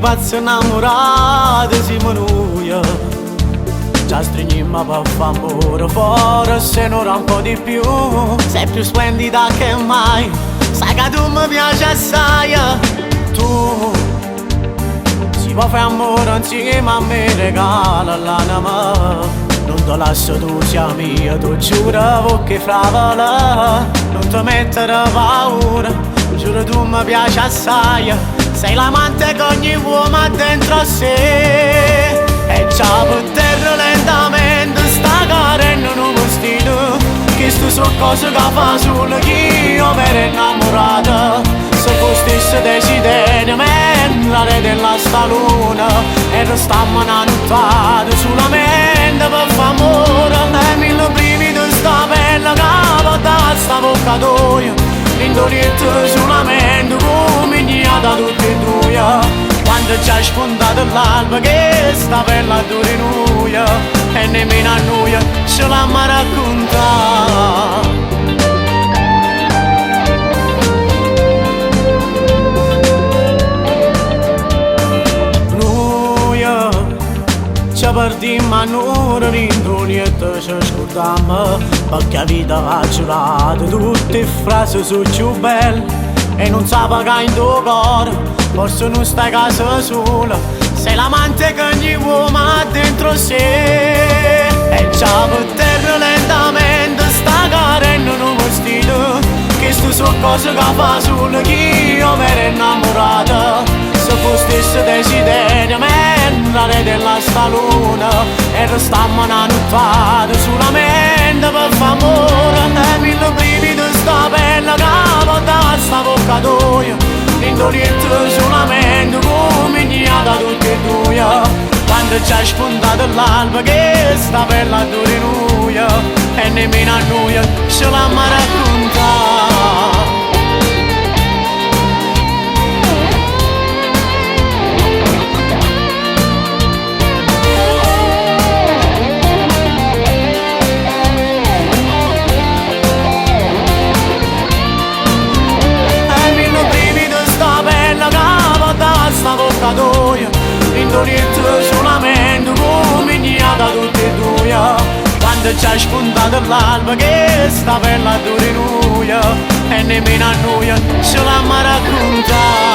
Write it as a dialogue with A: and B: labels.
A: pazzi innamorati siamo noi. Già stringiamo per fare amore fuori, se non un po' di più. Sei più splendida che mai, sai che tu mi piaci assai. Tu si può fare amore insieme a me, regala l'anima. Non ti lascio, tu sia mia, tu giuro che fravola. Non ti mettere paura, giuro tu mi piaci assai. Sei l'amante che ogni uomo ha dentro sé. E già per terra lentamente sta carendo un vestito. Che sto so cose che fa solo chi io mi ero innamorata. Se fosse desiderio la re della sta luna. E restammo una nottata solamente per fare amore. E mille brividi sta bella capa da sta bocca tua. L'indolietto solamente come ignata tutti e due. Quando ci ha spuntato l'alba che sta bella dura in nuia. E nemmeno a noi ce l'hanno raccontata. Ci perdimmo a un'ora l'indolietto ci scordammo. Perché la vita ha giurato tutte frasi su più belle. E non sa pagare in tuo cuore, forse non stai a casa sola. Sei l'amante che ogni uomo ha dentro sé. E già per terra lentamente sta carendo un vestito. Che sto so cose che fa solo chi io mi ero innamorata. Se fosse desiderio la re della sta luna. E restammo una nottata solamente per fare amore. E mille brividi sta bella capa da sta bocca tua. L'indolietto solamente come ignata tutti e due. Quando ci ha spuntato l'alba che sta bella dura in nuia. E nemmeno a noi ce l'hanno raccontata. L'indolietto solamente come ignata tutti e due. Quando ci ha spuntato l'alba che sta bella dura in nuia. E nemmeno a noi ce l'hanno raccontata.